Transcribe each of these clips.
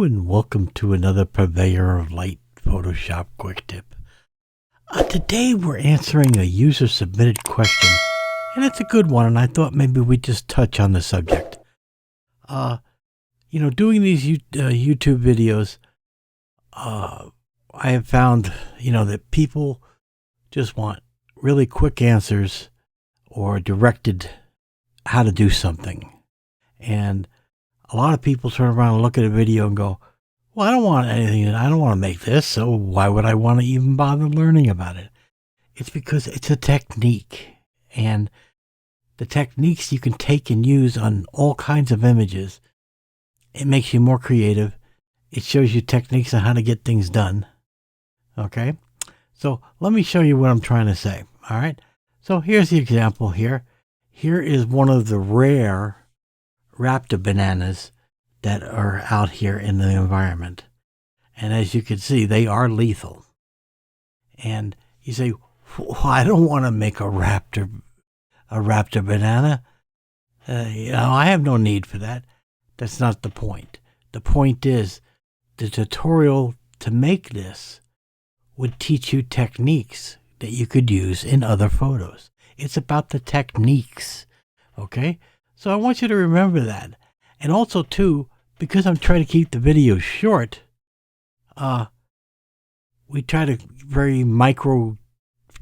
and welcome to another Purveyor of Light Photoshop Quick Tip. Today we're answering a user-submitted question, and it's a good one, and I thought maybe we'd just touch on the subject. Doing these YouTube videos, I have found, that people just want really quick answers or directed how to do something. And a lot of people turn around and look at a video and go, well, I don't want anything, I don't want to make this, so why would I want to even bother learning about it? It's because it's a technique, and the techniques you can take and use on all kinds of images. It makes you more creative. It shows you techniques on how to get things done. Okay? So let me show you what I'm trying to say. All right? So here's the example here. Here is one of the rare Raptor bananas that are out here in the environment. And as you can see, they are lethal. And you say, well, I don't want to make a Raptor banana. I have no need for that. That's not the point. The point is the tutorial to make this would teach you techniques that you could use in other photos. It's about the techniques. Okay? So I want you to remember that. And also, too, because I'm trying to keep the video short, we try to very micro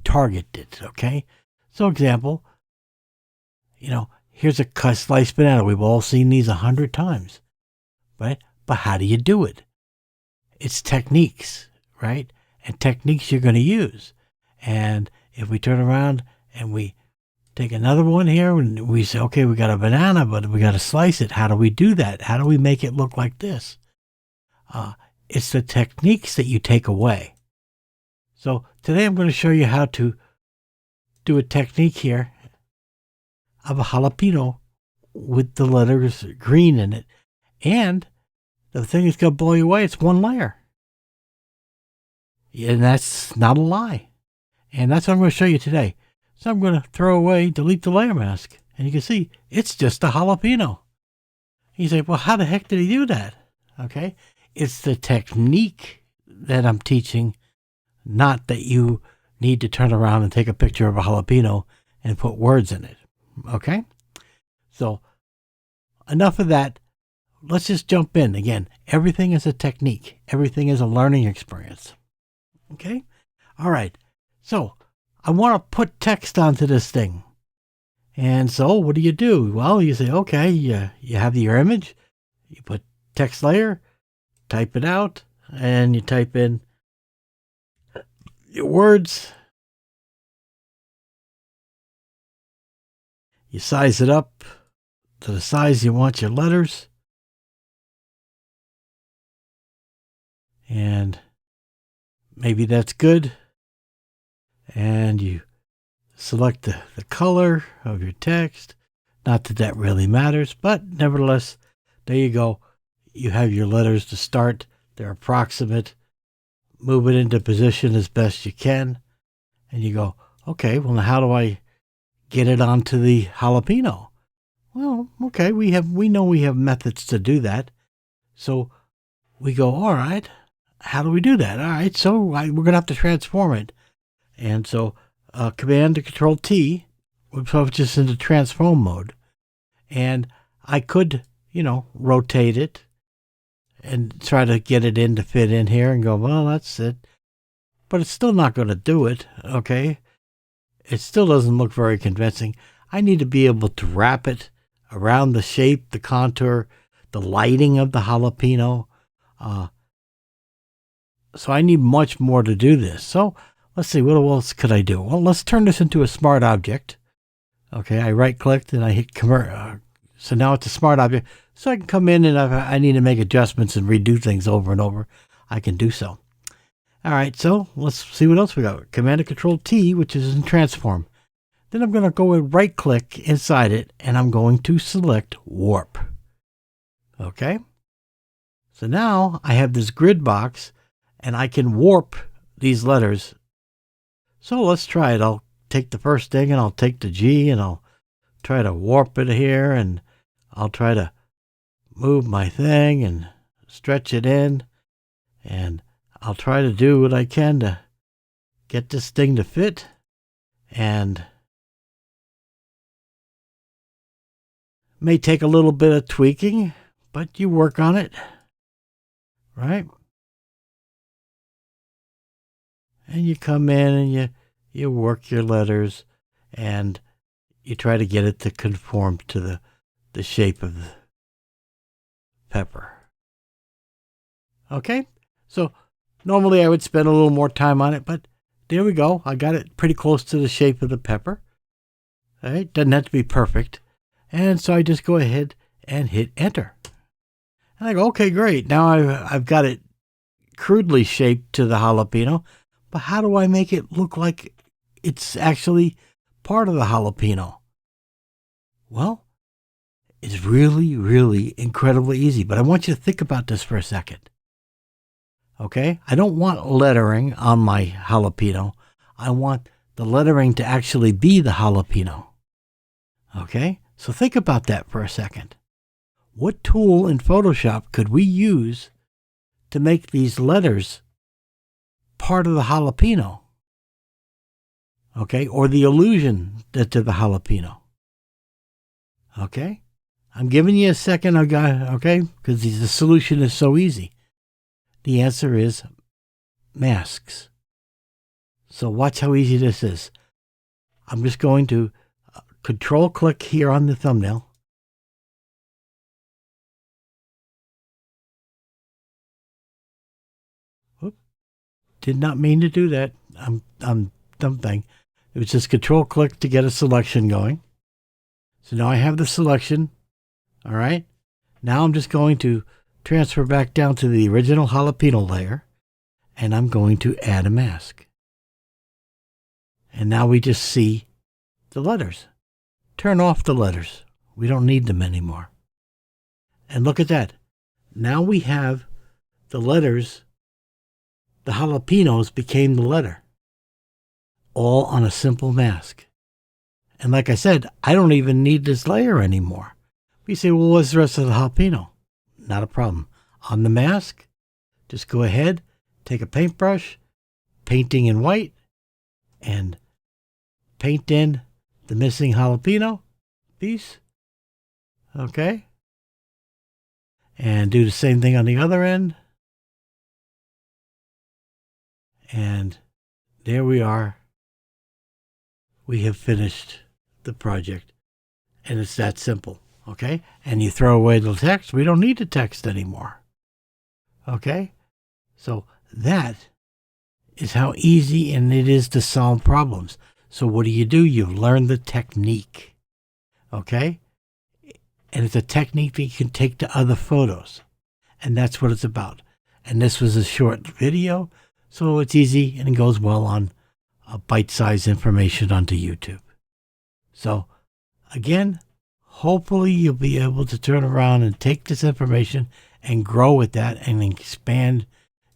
target it, okay? So example, here's a sliced banana. We've all seen these 100 times, right? But how do you do it? It's techniques, right? And techniques you're going to use. And if we turn around and we take another one here and we say, okay, we got a banana, but we got to slice it. How do we do that? How do we make it look like this? It's the techniques that you take away. So today I'm going to show you how to do a technique here of a jalapeno with the letters green in it. And the thing that's going to blow you away, it's one layer. And that's not a lie. And that's what I'm going to show you today. So I'm going to delete the layer mask. And you can see, it's just a jalapeno. You say, well, how the heck did he do that? Okay. It's the technique that I'm teaching, not that you need to turn around and take a picture of a jalapeno and put words in it. Okay. So enough of that. Let's just jump in. Again, everything is a technique. Everything is a learning experience. Okay. All right. So I want to put text onto this thing. And so what do? Well, you say, okay, you have your image, you put text layer, type it out, and you type in your words. You size it up to the size you want your letters. And maybe that's good. And you select the color of your text. Not that that really matters, but nevertheless, there you go. You have your letters to start. They're approximate. Move it into position as best you can. And you go, okay, well, now how do I get it onto the jalapeno? Well, okay, we know we have methods to do that. So we go, all right, how do we do that? All right, so we're going to have to transform it. And so Command to Control T would put us into transform mode. And I could, rotate it and try to get it in to fit in here and go, well, that's it. But it's still not going to do it, okay? It still doesn't look very convincing. I need to be able to wrap it around the shape, the contour, the lighting of the jalapeno. So I need much more to do this. So let's see, what else could I do? Well, let's turn this into a smart object. Okay, I right-clicked and I hit so now it's a smart object. So I can come in and if I need to make adjustments and redo things over and over, I can do so. All right, so let's see what else we got. Command and Control T, which is in transform. Then I'm going to go and right-click inside it, and I'm going to select Warp. Okay? So now I have this grid box, and I can warp these letters. So let's try it. I'll take the first thing, and I'll take the G, and I'll try to warp it here, and I'll try to move my thing and stretch it in, and I'll try to do what I can to get this thing to fit. And may take a little bit of tweaking, but you work on it, right? And you come in and you work your letters, and you try to get it to conform to the shape of the pepper. Okay? So normally I would spend a little more time on it, but there we go. I got it pretty close to the shape of the pepper. All right? Doesn't have to be perfect. And so I just go ahead and hit enter. And I go, okay, great. Now I've got it crudely shaped to the jalapeno, but how do I make it look like it's actually part of the jalapeno? Well, it's really, really incredibly easy, but I want you to think about this for a second. Okay? I don't want lettering on my jalapeno. I want the lettering to actually be the jalapeno. Okay? So think about that for a second. What tool in Photoshop could we use to make these letters part of the jalapeno? Okay? Or the illusion to the jalapeno. Okay? I'm giving you a second, okay? Because the solution is so easy. The answer is masks. So watch how easy this is. I'm just going to control click here on the thumbnail. Whoop. Did not mean to do that. I'm dumb thing. It was just control click to get a selection going. So now I have the selection. All right. Now I'm just going to transfer back down to the original jalapeno layer, and I'm going to add a mask. And now we just see the letters. Turn off the letters. We don't need them anymore. And look at that. Now we have the letters. The jalapenos became the letter. All on a simple mask. And like I said, I don't even need this layer anymore. You say, well, what's the rest of the jalapeno? Not a problem. On the mask, just go ahead, take a paintbrush, painting in white, and paint in the missing jalapeno piece. Okay? And do the same thing on the other end. And there we are. We have finished the project. And it's that simple. Okay? And you throw away the text. We don't need the text anymore. Okay? So that is how easy and it is to solve problems. So what do? You've learned the technique. Okay? And it's a technique that you can take to other photos. And that's what it's about. And this was a short video, so it's easy and it goes well on bite-sized information onto YouTube. So, again, hopefully you'll be able to turn around and take this information and grow with that and expand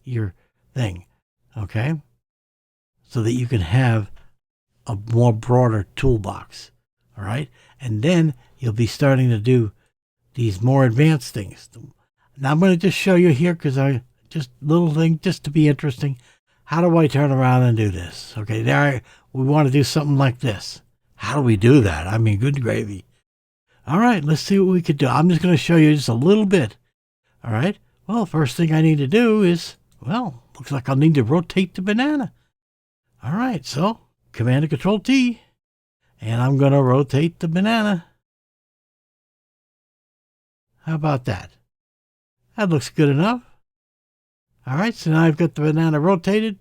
your thing, okay? So that you can have a more broader toolbox, all right? And then you'll be starting to do these more advanced things. Now I'm going to just show you here because little thing just to be interesting. How do I turn around and do this? Okay, we want to do something like this. How do we do that? I mean, good gravy. All right, let's see what we could do. I'm just going to show you just a little bit. All right. Well, first thing I need to do is, looks like I'll need to rotate the banana. All right, so Command and Control T, and I'm going to rotate the banana. How about that? That looks good enough. All right, so now I've got the banana rotated.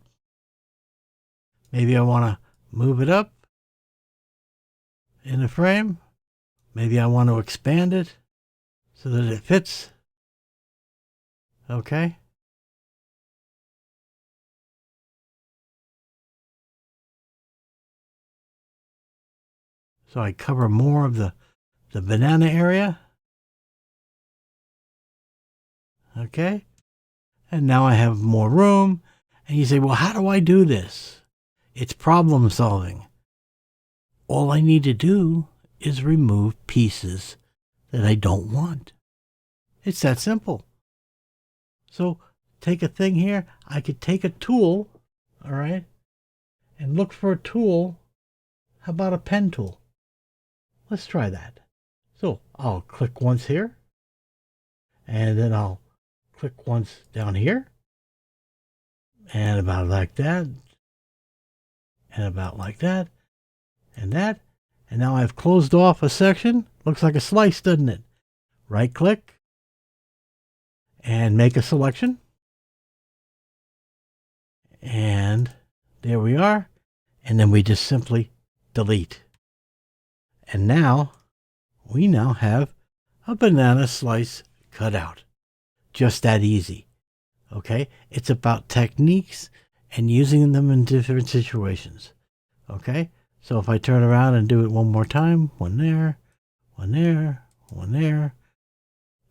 Maybe I want to move it up in the frame. Maybe I want to expand it so that it fits. Okay. So I cover more of the banana area. Okay. And now I have more room. And you say, well, how do I do this? It's problem solving. All I need to do is remove pieces that I don't want. It's that simple. So take a thing here. I could take a tool, all right, and look for a tool. How about a pen tool? Let's try that. So I'll click once here, and then I'll click once down here, and about like that, and about like that, and that. And now I've closed off a section. Looks like a slice, doesn't it? Right click and make a selection. And there we are. And then we just simply delete. And now we now have a banana slice cut out. Just that easy. Okay? It's about techniques and using them in different situations. Okay? So if I turn around and do it one more time, one there, one there, one there,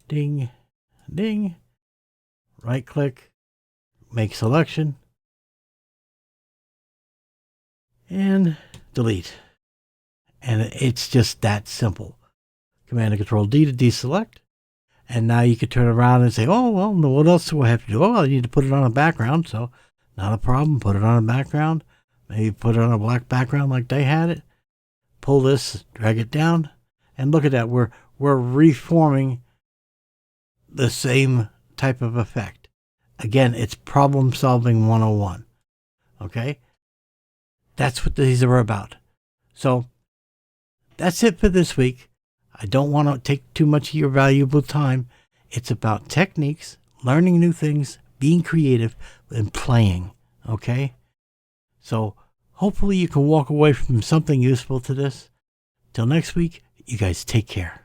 ding, ding, right click, make selection, and delete. And it's just that simple. Command and Control D to deselect. And now you can turn around and say, oh, well, what else do I have to do? Oh, I need to put it on a background. So not a problem. Put it on a background. Maybe put it on a black background like they had it. Pull this, drag it down, and look at that. We're reforming the same type of effect. Again, it's problem solving 101. Okay? That's what these are about. So that's it for this week. I don't want to take too much of your valuable time. It's about techniques, learning new things, being creative, and playing. Okay? So hopefully you can walk away from something useful to this. Till next week, you guys take care.